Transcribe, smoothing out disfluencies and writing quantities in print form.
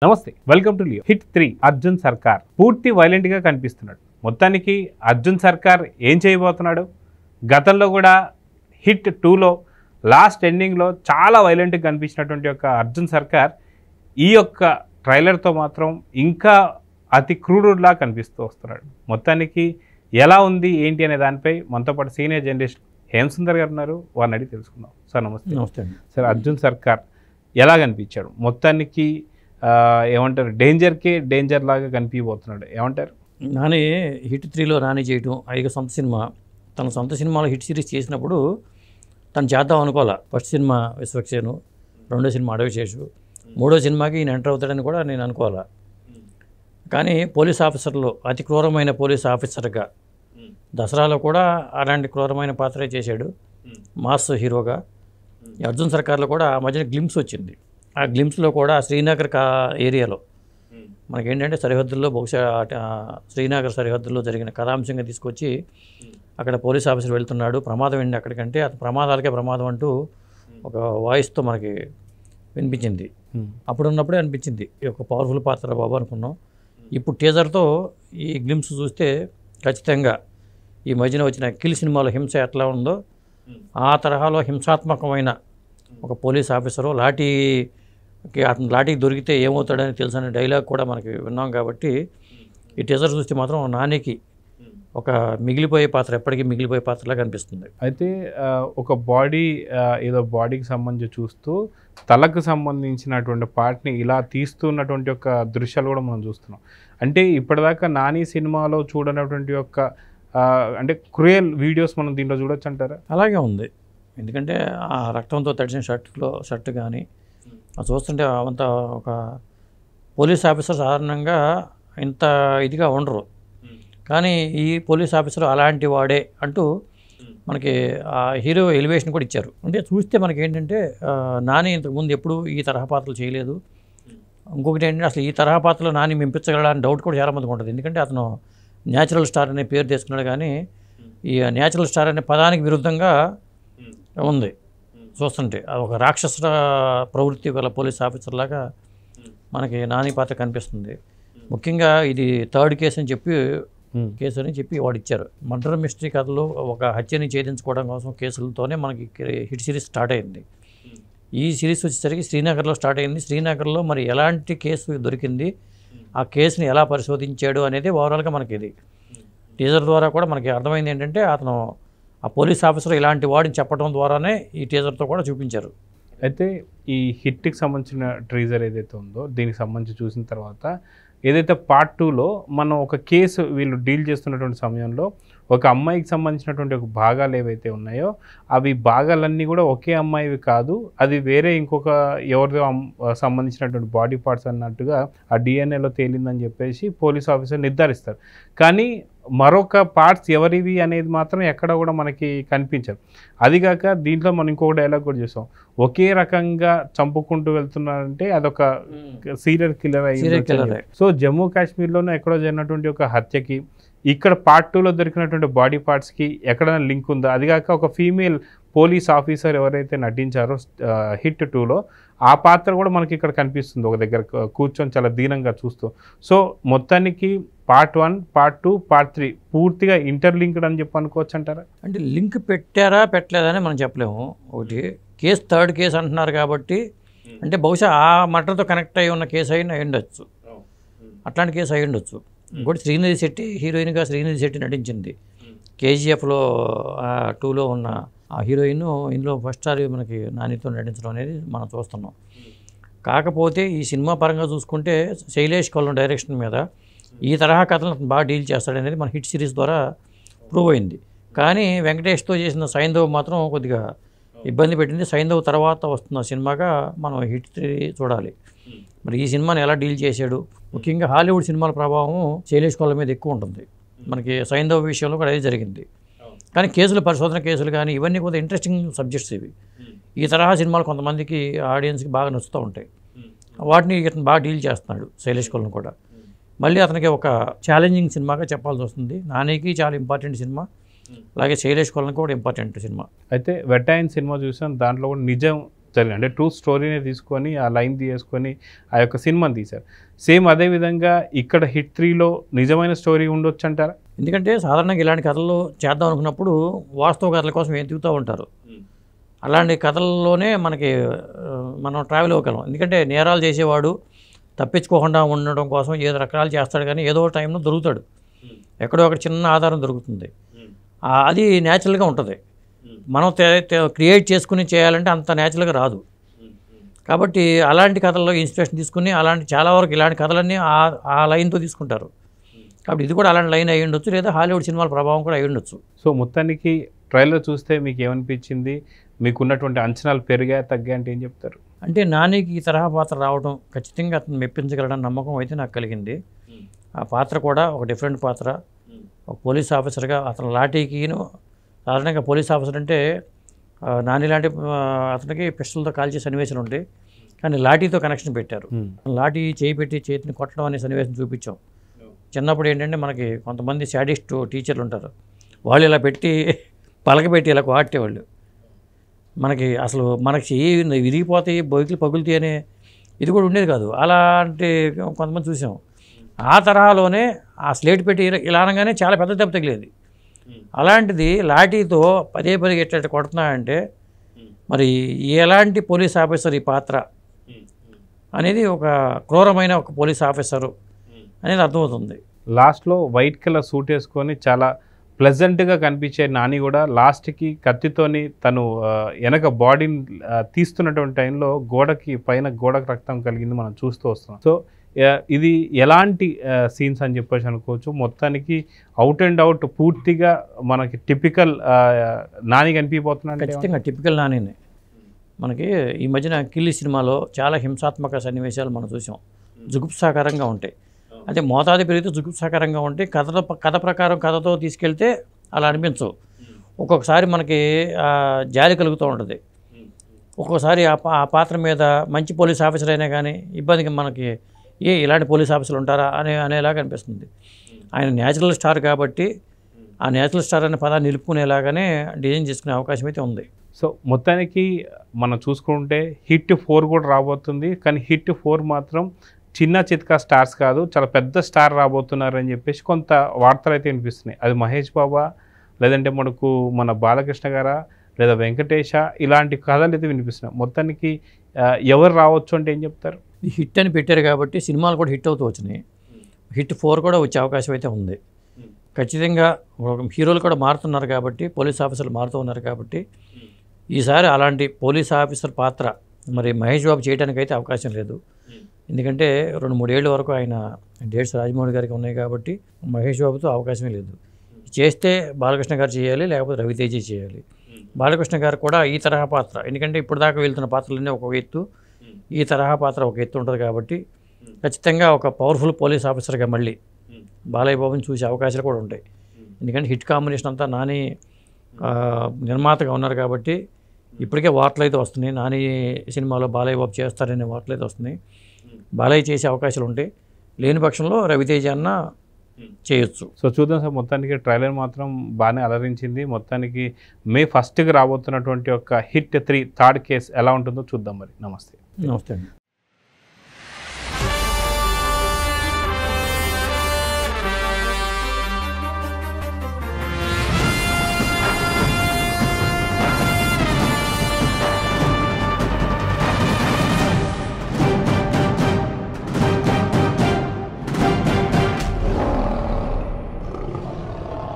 నమస్తే welcome to Leo hit 3 Arjun సర్కార్ పూర్తి వైలెంట్ గా కనిపిస్తున్నాడు. మొత్తానికి అర్జున్ సర్కార్ ఏం చేయబోతున్నాడు? గతంలో కూడా హిట్ 2లో లాస్ట్ ఎండింగ్ లో చాలా వైలెంట్ గా కనిపించినటువంటి ఒక అర్జున్ సర్కార్ ఈ యొక్క ట్రైలర్ తో మాత్రం ఇంకా అతి క్రూరులా కనిపిస్తూ వస్తున్నాడు. మొత్తానికి ఎలా ఉంది ఏంటి అనే దానిపై మనతో పాటు సీనియర్ జర్నలిస్ట్ హేమసుందర్ గారు ఉన్నారు. వారిని అడిగి తెలుసుకుందాం. సార్ నమస్తే. నమస్తే సార్, అర్జున్ సర్కార్ ఎలా కనిపించాడు? మొత్తానికి ఏమంటారు, డేంజర్ లాగా కనిపించబోతున్నాడు, ఏమంటారు? నాని హిట్ 3లో నాని చేయటం ఐదు సొంత సినిమా, తన సొంత సినిమాలో హిట్ సిరీస్ చేసినప్పుడు తను చేద్దాం అనుకోవాలా. ఫస్ట్ సినిమా విశ్వక్సేను, రెండో సినిమా అడవిశేషు, మూడో సినిమాకి ఈయన ఎంటర్ అవుతాడని కూడా నేను అనుకోవాలా. కానీ పోలీస్ ఆఫీసర్లో అతి క్రూరమైన పోలీస్ ఆఫీసర్గా దసరాలో కూడా అలాంటి క్రూరమైన పాత్రే చేశాడు, మాస్ హీరోగా. అర్జున్ సర్కార్లో కూడా ఆ మధ్యన గ్లిమ్స్ వచ్చింది. ఆ గ్లిమ్స్లో కూడా శ్రీనగర్ ఏరియాలో మనకేంటంటే సరిహద్దుల్లో బహుశా శ్రీనగర్ సరిహద్దుల్లో జరిగిన కథాంశంగా తీసుకొచ్చి అక్కడ పోలీస్ ఆఫీసర్ వెళ్తున్నాడు, ప్రమాదం ఏంటి అక్కడికంటే అది ప్రమాదాలకే ప్రమాదం అంటూ ఒక వాయిస్తో మనకి వినిపించింది. అప్పుడున్నప్పుడే అనిపించింది ఈ ఒక పవర్ఫుల్ పాత్ర బాబు అనుకున్నాం. ఇప్పుడు టీజర్తో ఈ గ్లిమ్స్ చూస్తే ఖచ్చితంగా ఈ మధ్యన వచ్చిన కిల్ సినిమాలో హింస ఎట్లా ఉందో ఆ తరహాలో హింసాత్మకమైన ఒక పోలీస్ ఆఫీసరు అతను లాఠీకి దొరికితే ఏమవుతాడని తెలుసు అనే డైలాగ్ కూడా మనకి విన్నాం. కాబట్టి ఈ టీజర్ చూస్తే మాత్రం నానికి ఒక మిగిలిపోయే పాత్ర, ఎప్పటికీ మిగిలిపోయే పాత్రలా కనిపిస్తుంది. అయితే ఒక ఏదో బాడీకి సంబంధించి చూస్తూ తలకు సంబంధించినటువంటి పార్ట్ని ఇలా తీస్తున్నటువంటి ఒక దృశ్యాలు కూడా మనం చూస్తున్నాం. అంటే ఇప్పటిదాకా నాని సినిమాలో చూడనటువంటి యొక్క అంటే క్రూయల్ వీడియోస్ మనం దీంట్లో చూడొచ్చు అంటారా? అలాగే ఉంది. ఎందుకంటే ఆ రక్తంతో తడిసిన షర్ట్ కానీ అది చూస్తుంటే అంత ఒక పోలీస్ ఆఫీసర్ సాధారణంగా ఇంత ఇదిగా ఉండరు. కానీ ఈ పోలీస్ ఆఫీసర్ అలాంటి వాడే అంటూ మనకి ఆ హీరో ఎలివేషన్ కూడా ఇచ్చారు. అంటే చూస్తే మనకి ఏంటంటే నాని ఇంతకుముందు ఎప్పుడు ఈ తరహా పాత్రలు చేయలేదు. ఇంకొకటి ఏంటంటే అసలు ఈ తరహా పాత్రలో నాని మెంపించగలని డౌట్ కూడా చాలామందికి ఉంటుంది. ఎందుకంటే అతను న్యాచురల్ స్టార్ అనే పేరు తీసుకున్నాడు, కానీ ఈ న్యాచురల్ స్టార్ అనే పదానికి విరుద్ధంగా ఉంది చూస్తుంటే. ఒక రాక్షస ప్రవృత్తి గల పోలీస్ ఆఫీసర్ లాగా మనకి నాని పాత్ర కనిపిస్తుంది. ముఖ్యంగా ఇది థర్డ్ కేసు అని చెప్పి వాడు ఇచ్చారు. మర్డర్ మిస్టరీ కథలో ఒక హత్యని ఛేదించుకోవడం కోసం కేసులతోనే మనకి హిట్ సిరీస్ స్టార్ట్ అయింది. ఈ సిరీస్ వచ్చేసరికి శ్రీనగర్లో స్టార్ట్ అయింది. శ్రీనగర్లో మరి ఎలాంటి కేసు దొరికింది, ఆ కేసుని ఎలా పరిశోధించాడు అనేది ఓవరాల్గా మనకి ఇది టీజర్ ద్వారా కూడా మనకి అర్థమైంది. ఏంటంటే అతను ఆ పోలీస్ ఆఫీసర్ ఇలాంటి వాడిని చెప్పడం ద్వారానే ఈ టీజర్తో కూడా చూపించారు. అయితే ఈ హిట్కి సంబంధించిన ట్రీజర్ ఏదైతే ఉందో దీనికి సంబంధించి చూసిన తర్వాత ఏదైతే పార్ట్ 2లో మనం ఒక కేసు వీళ్ళు డీల్ చేస్తున్నటువంటి సమయంలో ఒక అమ్మాయికి సంబంధించినటువంటి ఒక భాగాలు ఏవైతే ఉన్నాయో అవి భాగాలన్నీ కూడా ఒకే అమ్మాయివి కాదు, అది వేరే ఇంకొక ఎవరిదో సంబంధించినటువంటి బాడీ పార్ట్స్ అన్నట్టుగా ఆ డిఎన్ఏలో తేలిందని చెప్పేసి పోలీస్ ఆఫీసర్ నిర్ధారిస్తారు. కానీ మరొక పార్ట్స్ ఎవరివి అనేది మాత్రం ఎక్కడ కూడా మనకి కనిపించదు. అదిగాక దీంట్లో మనం ఇంకొక డైలాగ్ కూడా చూసాం, ఒకే రకంగా చంపుకుంటూ వెళ్తున్నారంటే అదొక సీరియల్ కిల్లర్ అయ్యింది. సో జమ్మూ కాశ్మీర్లోనే ఎక్కడో జరిగినటువంటి ఒక హత్యకి ఇక్కడ పార్ట్ 2లో దొరికినటువంటి బాడీ పార్ట్స్కి ఎక్కడైనా లింక్ ఉందా? అదిగాక ఒక ఫీమేల్ పోలీస్ ఆఫీసర్ ఎవరైతే నటించారో హిట్ 2లో ఆ పాత్ర కూడా మనకి ఇక్కడ కనిపిస్తుంది, ఒక దగ్గర కూర్చొని చాలా దీనంగా చూస్తూ. సో మొత్తానికి పార్ట్ 1, పార్ట్ 2, పార్ట్ 3 పూర్తిగా ఇంటర్లింక్డ్ అని చెప్పి అనుకోవచ్చు అంటారా? అంటే లింక్ పెట్టారా పెట్టలేదని మనం చెప్పలేము. ఒకటి కేసు థర్డ్ కేసు అంటున్నారు కాబట్టి అంటే బహుశా ఆ మర్డర్తో కనెక్ట్ అయ్యి ఉన్న కేసు అయి ఉండొచ్చు, అట్లాంటి కేసు అయి ఉండొచ్చు. ఇంకోటి శ్రీనిధి శెట్టి హీరోయిన్గా శ్రీనిధి శెట్టి నటించింది. కేజీఎఫ్లో 2లో ఉన్న ఆ హీరోయిన్ ఇందులో ఫస్ట్ సారి మనకి నానితో నటించడం అనేది మనం చూస్తున్నాం. కాకపోతే ఈ సినిమా పరంగా చూసుకుంటే శైలేష్ కొల్లం డైరెక్షన్ మీద ఈ తరహా కథలను బాగా డీల్ చేస్తాడనేది మన హిట్ సిరీస్ ద్వారా ప్రూవ్ అయింది. కానీ వెంకటేష్తో చేసిన సైంధవ్ మాత్రం కొద్దిగా ఇబ్బంది పెట్టింది. సైంధవ్ తర్వాత వస్తున్న సినిమాగా మనం హిట్ 3 చూడాలి. మరి ఈ సినిమాని ఎలా డీల్ చేశాడు? ముఖ్యంగా హాలీవుడ్ సినిమాల ప్రభావం శైలేష్ కొల్లం మీద ఎక్కువ ఉంటుంది. మనకి సైంధవ్ విషయంలో కూడా అదే జరిగింది. కానీ పరిశోధన కేసులు కానీ ఇవన్నీ కూడా ఇంట్రెస్టింగ్ సబ్జెక్ట్స్ ఇవి. ఈ తరహా సినిమాలు కొంతమందికి ఆడియన్స్కి బాగా నచ్చుతూ ఉంటాయి. వాటిని ఇతను బాగా డీల్ చేస్తున్నాడు శైలేష్ కొల్లం కూడా. మళ్ళీ అతనికి ఒక ఛాలెంజింగ్ సినిమాగా చెప్పాల్సి వస్తుంది. నానికి చాలా ఇంపార్టెంట్ సినిమా, అలాగే శైలేష్ కొల్లం కూడా ఇంపార్టెంట్ సినిమా. అయితే వెట్టాయిన్ సినిమా చూసాం, దాంట్లో కూడా నిజం జరిగింది. అంటే ట్రూ స్టోరీనే తీసుకొని ఆ లైన్ తీసుకొని ఆ యొక్క సినిమాని తీశారు. సేమ్ అదేవిధంగా ఇక్కడ హిట్ 3లో నిజమైన స్టోరీ ఉండొచ్చు అంటారా? ఎందుకంటే సాధారణంగా ఇలాంటి కథలు చేద్దాం అనుకున్నప్పుడు వాస్తవ కథల కోసం ఎదుగుతూ ఉంటారు. అలాంటి కథల్లోనే మనకి మనం ట్రావెల్ అవ్వగలం. ఎందుకంటే నేరాలు చేసేవాడు తప్పించుకోకుండా ఉండడం కోసం ఏదో రకాలు చేస్తాడు, కానీ ఏదో టైంలో దొరుకుతాడు, ఎక్కడో ఒక చిన్న ఆధారం దొరుకుతుంది. అది న్యాచురల్గా ఉంటుంది. మనం క్రియేట్ చేసుకుని చేయాలంటే అంత న్యాచురల్గా రాదు. కాబట్టి అలాంటి కథల్లో ఇన్స్పిరేషన్ తీసుకుని చాలా వరకు ఇలాంటి కథలన్నీ ఆ లైన్తో తీసుకుంటారు. కాబట్టి ఇది కూడా అలాంటి లైన్ అయ్యి ఉండొచ్చు, లేదా హాలీవుడ్ సినిమాల ప్రభావం కూడా అయ్యి ఉండొచ్చు. సో మొత్తానికి ట్రైలర్ చూస్తే మీకు ఏమనిపించింది? మీకున్నటువంటి అంచనాలు పెరిగా తగ్గా అంటే ఏం చెప్తారు? అంటే నానికి ఈ తరహా పాత్ర రావడం ఖచ్చితంగా అతను మెప్పించగలడని నమ్మకం అయితే నాకు కలిగింది. ఆ పాత్ర కూడా ఒక డిఫరెంట్ పాత్ర. ఒక పోలీస్ ఆఫీసర్గా అతను లాఠీకిను, సాధారణంగా పోలీస్ ఆఫీసర్ అంటే నాని లాంటి అతనికి పిస్టల్తో కాల్చే సన్నివేశాలు ఉంటాయి, కానీ లాఠీతో కనెక్షన్ పెట్టారు. లాఠీ చేయి పెట్టి చేతిని కొట్టడం అనే సన్నివేశం చూపించాం. చిన్నప్పుడు ఏంటంటే మనకి కొంతమంది శాడిస్ట్ టీచర్లు ఉంటారు, వాళ్ళు ఇలా పెట్టి పలకబెట్టి ఇలా కొట్టేవాళ్ళు. మనకి అసలు మనకి విరిగిపోతాయి, బొయ్యిలు పగులుతాయి అనే ఇది కూడా ఉండేది కాదు. అలాంటి కొంతమంది చూసాం. ఆ తరహాలోనే ఆ స్లేట్ పెట్టి ఇలా అనగానే చాలా పెద్ద దెబ్బ తగిలేది. అలాంటిది లాఠీతో పదే ఎట్లా కొడుతున్నాయంటే మరి ఎలాంటి పోలీస్ ఆఫీసర్ ఈ పాత్ర అనేది, ఒక క్రూరమైన ఒక పోలీస్ ఆఫీసరు అనేది అర్థమవుతుంది. లాస్ట్లో వైట్ కలర్ సూట్ వేసుకొని చాలా ప్లెజెంట్గా కనిపించే నాని కూడా లాస్ట్కి కత్తితోని తను వెనక బాడీని తీస్తున్నటువంటి టైంలో గోడకు రక్తం కలిగింది మనం చూస్తూ వస్తున్నాం. సో ఇది ఎలాంటి సీన్స్ అని చెప్పేసి అనుకోవచ్చు. మొత్తానికి అవుట్ అండ్ అవుట్ పూర్తిగా మనకి టిపికల్ నాని కనిపిపోతున్నాడు. ఖచ్చితంగా టిపికల్ నానినే. మనకి ఈ మధ్యన కిల్లి సినిమాలో చాలా హింసాత్మక సన్నివేశాలు మనం చూసాం, జుగుప్సాకరంగా ఉంటాయి. అంటే మోతాదు పెరిగితే జుగుప్సాకరంగా ఉంటాయి. కథ ప్రకారం కథతో తీసుకెళ్తే అలా అనిపించవు. ఒక్కొక్కసారి మనకి జాలి కలుగుతూ ఉంటుంది. ఒక్కొక్కసారి ఆ పాత్ర మీద మంచి పోలీస్ ఆఫీసర్ అయినా కానీ ఇబ్బందికి మనకి ఇలాంటి పోలీస్ ఆఫీసర్లు ఉంటారా అనేలాగా అనిపిస్తుంది. ఆయన న్యాచురల్ స్టార్ కాబట్టి ఆ న్యాచురల్ స్టార్ అనే పదాన్ని నిలుపుకునేలాగానే డిజైన్ చేసుకునే అవకాశం అయితే ఉంది. సో మొత్తానికి మనం చూసుకుంటే హిట్ 4 కూడా రాబోతుంది. కానీ హిట్ 4 మాత్రం చిన్న చిత్కా స్టార్స్ కాదు, చాలా పెద్ద స్టార్ రాబోతున్నారు అని చెప్పేసి కొంత వార్తలు అయితే వినిపిస్తున్నాయి. అది మహేష్ బాబా, లేదంటే మన బాలకృష్ణ గారా, లేదా వెంకటేష, ఇలాంటి కథలు అయితే వినిపిస్తున్నాయి. మొత్తానికి ఎవరు రావచ్చు అంటే ఏం చెప్తారు? హిట్ అని పెట్టారు కాబట్టి సినిమాలు కూడా హిట్ అవుతూ వచ్చినాయి. హిట్ 4 కూడా వచ్చే అవకాశం అయితే ఉంది. ఖచ్చితంగా హీరోలు కూడా మారుతున్నారు కాబట్టి, పోలీస్ ఆఫీసర్లు మారుతూ ఉన్నారు కాబట్టి ఈసారి అలాంటి పోలీస్ ఆఫీసర్ పాత్ర మరి మహేష్ బాబు చేయడానికి అయితే అవకాశం లేదు. ఎందుకంటే 2-3 ఏళ్ళ వరకు ఆయన డేట్స్ రాజమౌళి గారికి ఉన్నాయి కాబట్టి మహేష్ బాబుతో అవకాశమే లేదు. చేస్తే బాలకృష్ణ గారు చేయాలి, లేకపోతే రవితేజ చేయాలి. బాలకృష్ణ గారు కూడా ఈ తరహా పాత్ర, ఎందుకంటే ఇప్పుడు దాకా వెళ్తున్న పాత్రలన్నీ ఒక ఎత్తు, ఈ తరహా పాత్ర ఒక ఎత్తు ఉంటుంది కాబట్టి ఖచ్చితంగా ఒక పవర్ఫుల్ పోలీస్ ఆఫీసర్గా మళ్ళీ బాలయ్య బాబుని చూసే అవకాశాలు కూడా ఉంటాయి. ఎందుకంటే హిట్ కాంబినేషన్ అంతా నాని నిర్మాతగా ఉన్నారు కాబట్టి ఇప్పటికే వార్తలు అయితే వస్తున్నాయి. నాని సినిమాలో బాలయ్య బాబు చేస్తారనే వార్తలు అయితే వస్తున్నాయి. బాలయ్య చేసే అవకాశాలు ఉంటాయి. లేని పక్షంలో రవితేజ అన్న చేయొచ్చు. సో చూద్దాం సార్. మొత్తానికి ట్రైలర్ మాత్రం బాగానే అలరించింది. మొత్తానికి మే 1కి రాబోతున్నటువంటి ఒక హిట్ 3 థర్డ్ కేస్ ఎలా ఉంటుందో చూద్దాం. మరి నమస్తే. నమస్తే అండి.